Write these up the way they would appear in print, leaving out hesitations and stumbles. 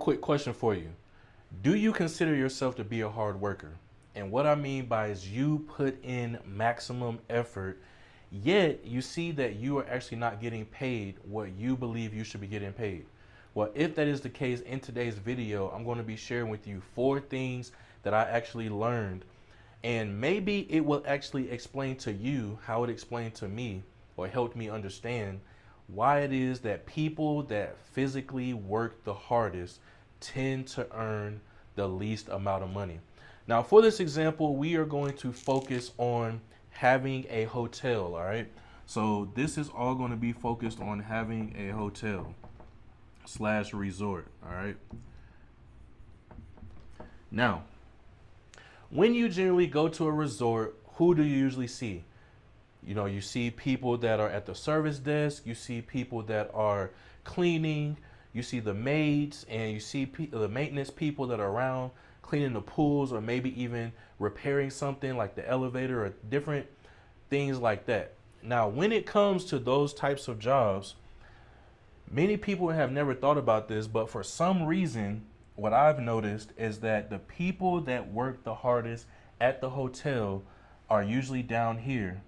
Quick question for you. Do you consider yourself to be a hard worker? And what I mean by is you put in maximum effort, yet you see that you are actually not getting paid what you believe you should be getting paid. Well, if that is the case, in today's video, I'm going to be sharing with you 4 things that I actually learned. And maybe it will actually explain to you how it explained to me or helped me understand why it is that people that physically work the hardest tend to earn the least amount of money. Now, for this example, we are going to focus on having a hotel, all right? So this is all going to be focused on having a hotel slash resort, all right? Now, when you generally go to a resort, who do you usually see? You see people that are at the service desk, you see people that are cleaning, you see the maids, and you see the maintenance people that are around cleaning the pools or maybe even repairing something like the elevator or different things like that. Now, when it comes to those types of jobs, many people have never thought about this, but for some reason, what I've noticed is that the people that work the hardest at the hotel are usually down here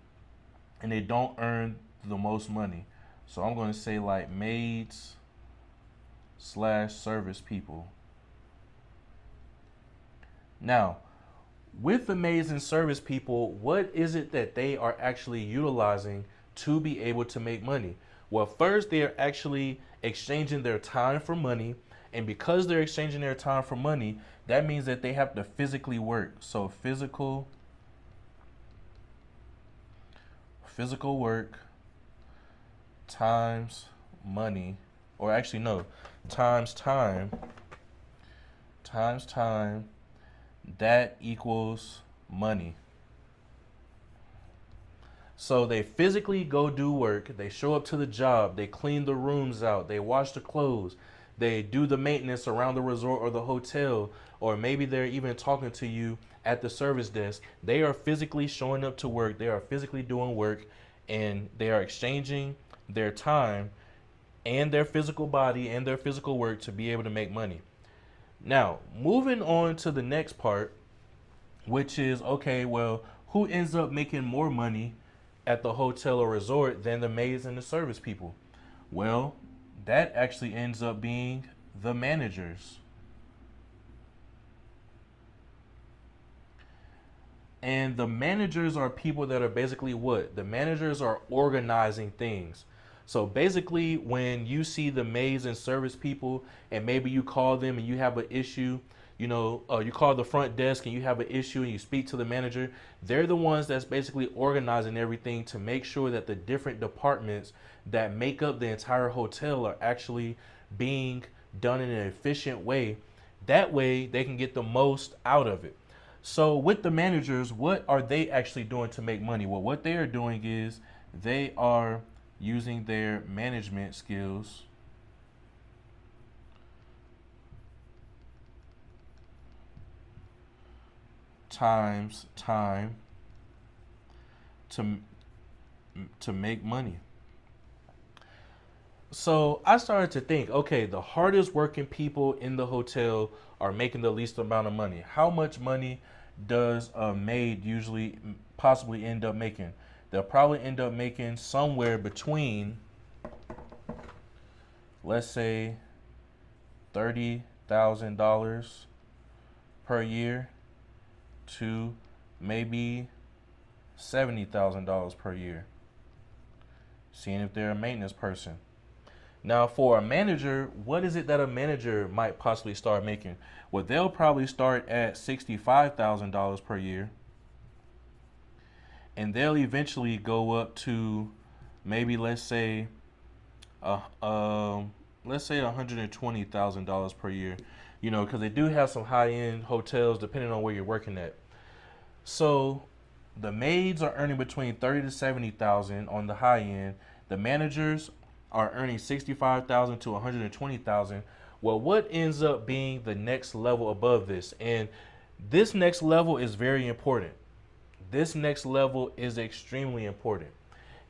and they don't earn the most money. So I'm going to say like maids slash service people. Now, with the maids and service people, what is it that they are actually utilizing to be able to make money? Well, first, they're actually exchanging their time for money. And because they're exchanging their time for money, that means that they have to physically work. So physical work times money, or actually no, times time, that equals money. So they physically go do work, they show up to the job, they clean the rooms out, they wash the clothes, they do the maintenance around the resort or the hotel, or maybe they're even talking to you at the service desk. They are physically showing up to work, they are physically doing work, and they are exchanging their time and their physical body and their physical work to be able to make money. Now, moving on to the next part, which is okay, well, who ends up making more money at the hotel or resort than the maids and the service people? Well, that actually ends up being the managers. And the managers are people that are basically what? The managers are organizing things. So basically, when you see the maids and service people, and maybe you call them and you have an issue, you call the front desk and you have an issue and you speak to the manager, they're the ones that's basically organizing everything to make sure that the different departments that make up the entire hotel are actually being done in an efficient way. That way, they can get the most out of it. So with the managers, what are they actually doing to make money? Well, what they are doing is they are using their management skills times time to make money. So I started to think, okay, the hardest working people in the hotel are making the least amount of money. How much money does a maid usually possibly end up making? They'll probably end up making somewhere between, let's say, $30,000 per year to maybe $70,000 per year, seeing if they're a maintenance person. Now, for a manager, what is it that a manager might possibly start making? Well, they'll probably start at $65,000 per year, and they'll eventually go up to maybe uh, let's say $120,000 per year. Because they do have some high end hotels depending on where you're working at. So the maids are earning between 30 to 70,000 on the high end. The managers are earning 65,000 to 120,000. Well, what ends up being the next level above this? And this next level is very important. This next level is extremely important.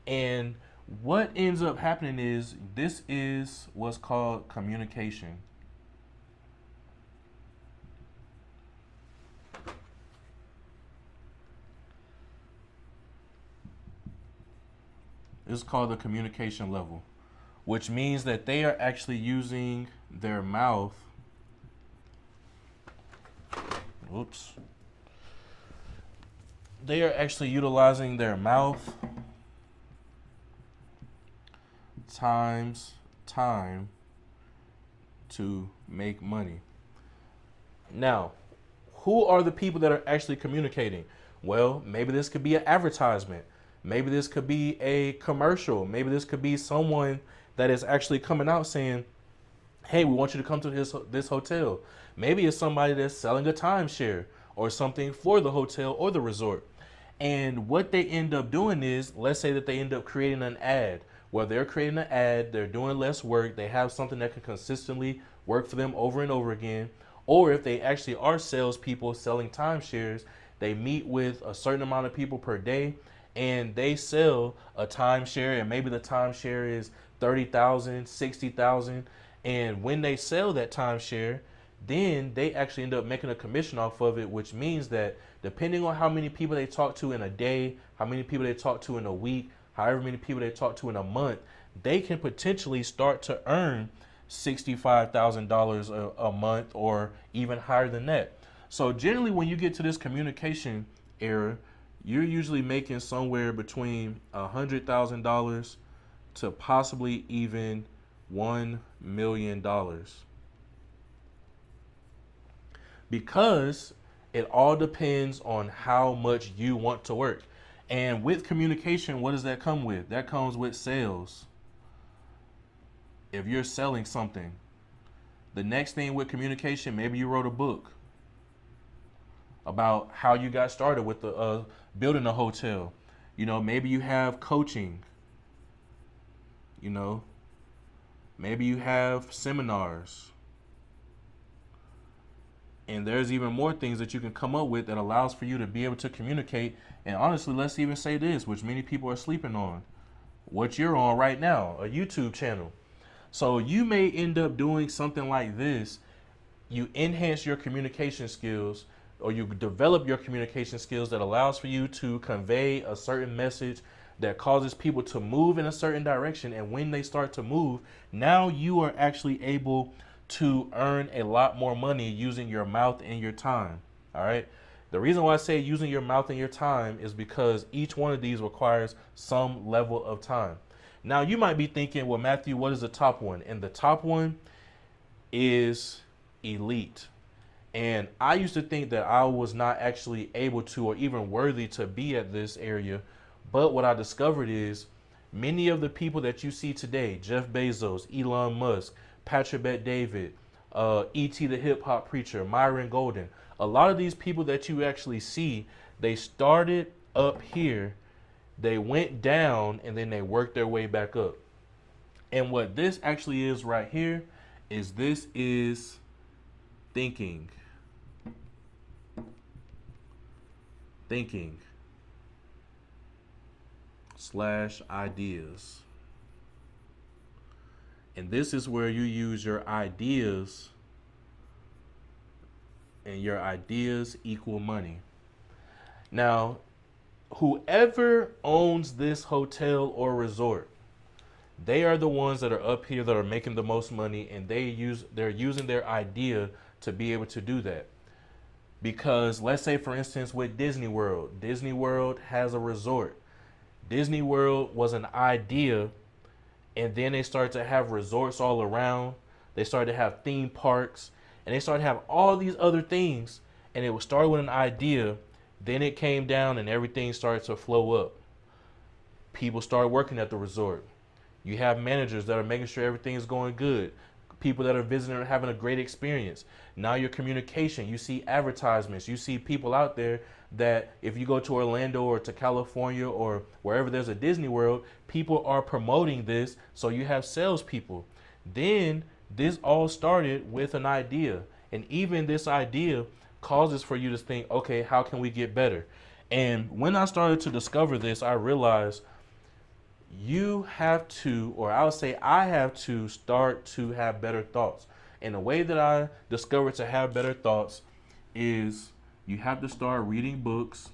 And what ends up happening is this is what's called communication. This is called the communication level, which means that they are actually using their mouth. Whoops. They are actually utilizing their mouth times time to make money. Now, who are the people that are actually communicating? Well, maybe this could be an advertisement. Maybe this could be a commercial. Maybe this could be someone that is actually coming out saying, hey, we want you to come to this hotel. Maybe it's somebody that's selling a timeshare or something for the hotel or the resort. And what they end up doing is, let's say that they end up creating an ad. Well, they're creating an ad, they're doing less work, they have something that can consistently work for them over and over again. Or if they actually are salespeople selling timeshares, they meet with a certain amount of people per day and they sell a timeshare, and maybe the timeshare is 30,000, 60,000. And when they sell that timeshare, then they actually end up making a commission off of it, which means that depending on how many people they talk to in a day, how many people they talk to in a week, however many people they talk to in a month, they can potentially start to earn $65,000 a month or even higher than that. So generally, when you get to this communication era, you're usually making somewhere between $100,000 to possibly even $1 million. Because it all depends on how much you want to work. And with communication, what does that come with? That comes with sales. If you're selling something, the next thing with communication, maybe you wrote a book about how you got started with the building a hotel. You know, maybe you have coaching. You know, maybe you have seminars. And there's even more things that you can come up with that allows for you to be able to communicate. And honestly, let's even say this, which many people are sleeping on. What you're on right now, a YouTube channel. So you may end up doing something like this. You enhance your communication skills, or you develop your communication skills that allows for you to convey a certain message that causes people to move in a certain direction. And when they start to move, now you are actually able to earn a lot more money using your mouth and your time. All right. The reason why I say using your mouth and your time is because each one of these requires some level of time. Now you might be thinking, well, Matthew, what is the top one? And the top one is elite. And I used to think that I was not actually able to or even worthy to be at this area. But what I discovered is many of the people that you see today, Jeff Bezos, Elon Musk, Patrick Bet-David, E.T. the hip hop preacher, Myron Golden, a lot of these people that you actually see, they started up here, they went down, and then they worked their way back up. And what this actually is right here is this is thinking. Thinking / ideas. And this is where you use your ideas, and your ideas equal money. Now, whoever owns this hotel or resort, they are the ones that are up here that are making the most money, and they're using their idea to be able to do that. Because let's say, for instance, with Disney World has a resort. Disney World was an idea, and then they started to have resorts all around. They started to have theme parks, and they started to have all these other things. And it was started with an idea. Then it came down and everything started to flow up. People started working at the resort. You have managers that are making sure everything is going good. People that are visiting are having a great experience. Now your communication, you see advertisements, you see people out there that if you go to Orlando or to California or wherever there's a Disney World, people are promoting this. So you have salespeople. Then this all started with an idea. And even this idea causes for you to think, okay, how can we get better? And when I started to discover this, I realized you have to, or I would say I have to start to have better thoughts. And the way that I discovered to have better thoughts is you have to start reading books.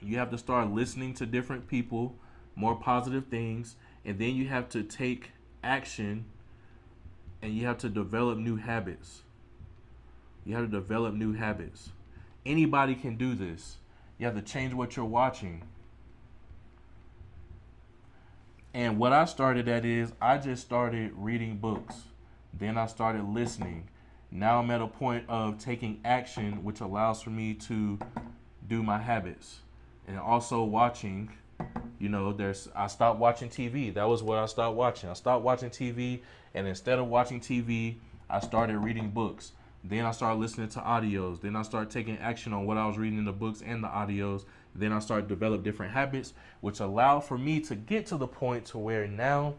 You have to start listening to different people, more positive things, and then you have to take action and you have to develop new habits. You have to develop new habits. Anybody can do this. You have to change what you're watching. And what I started at is I just started reading books. Then I started listening. Now I'm at a point of taking action, which allows for me to do my habits. And also watching, I stopped watching TV. That was what I stopped watching. I stopped watching TV, and instead of watching TV, I started reading books. Then I started listening to audios. Then I started taking action on what I was reading in the books and the audios. Then I started to develop different habits, which allowed for me to get to the point to where now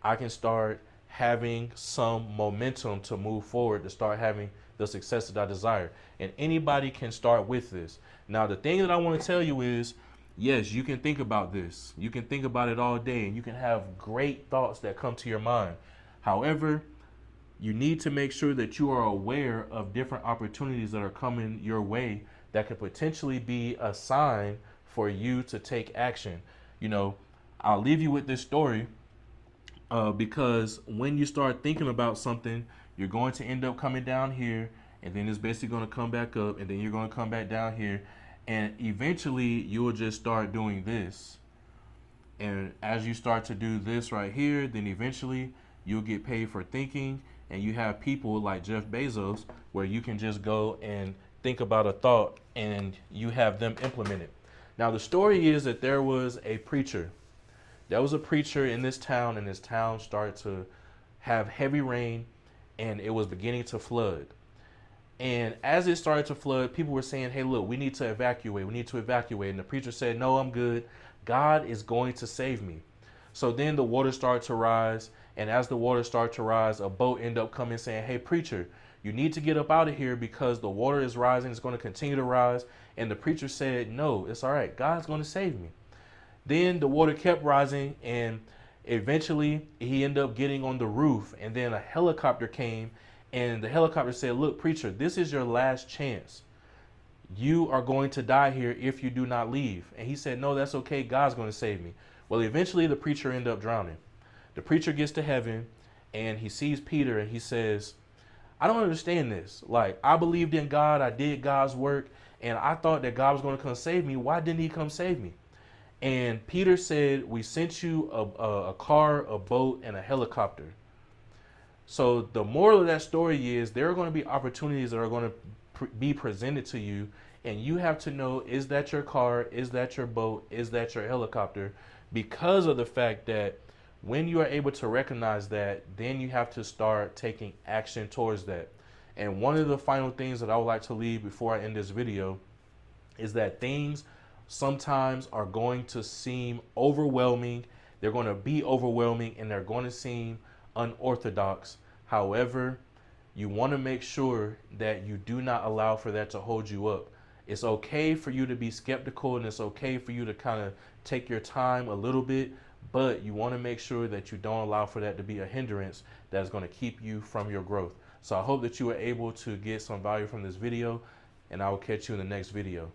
I can start having some momentum to move forward, to start having the success that I desire. And anybody can start with this. Now, the thing that I want to tell you is, yes, you can think about this. You can think about it all day, and you can have great thoughts that come to your mind. However, you need to make sure that you are aware of different opportunities that are coming your way that could potentially be a sign for you to take action. I'll leave you with this story because when you start thinking about something, you're going to end up coming down here, and then it's basically going to come back up, and then you're going to come back down here, and eventually you will just start doing this. And as you start to do this right here, then eventually you'll get paid for thinking. And you have people like Jeff Bezos where you can just go and think about a thought and you have them implement it. Now, the story is that there was a preacher. There was a preacher in this town, and this town started to have heavy rain, and it was beginning to flood. And as it started to flood, people were saying, hey, look, we need to evacuate. We need to evacuate. And the preacher said, no, I'm good. God is going to save me. So then the water started to rise. And as the water started to rise, a boat ended up coming saying, hey, preacher, you need to get up out of here because the water is rising. It's going to continue to rise. And the preacher said, no, it's all right. God's going to save me. Then the water kept rising, and eventually he ended up getting on the roof. And then a helicopter came, and the helicopter said, look, preacher, this is your last chance. You are going to die here if you do not leave. And he said, no, that's okay. God's going to save me. Well, eventually the preacher ended up drowning. The preacher gets to heaven, and he sees Peter, and he says, I don't understand this. Like, I believed in God. I did God's work, and I thought that God was going to come save me. Why didn't he come save me? And Peter said, we sent you a car, a boat, and a helicopter. So the moral of that story is there are going to be opportunities that are going to be presented to you, and you have to know, is that your car? Is that your boat? Is that your helicopter? Because of the fact that when you are able to recognize that, then you have to start taking action towards that. And one of the final things that I would like to leave before I end this video is that things sometimes are going to seem overwhelming. They're going to be overwhelming, and they're going to seem unorthodox. However, you want to make sure that you do not allow for that to hold you up. It's okay for you to be skeptical, and it's okay for you to kind of take your time a little bit, but you want to make sure that you don't allow for that to be a hindrance that's going to keep you from your growth. So I hope that you were able to get some value from this video, and I will catch you in the next video.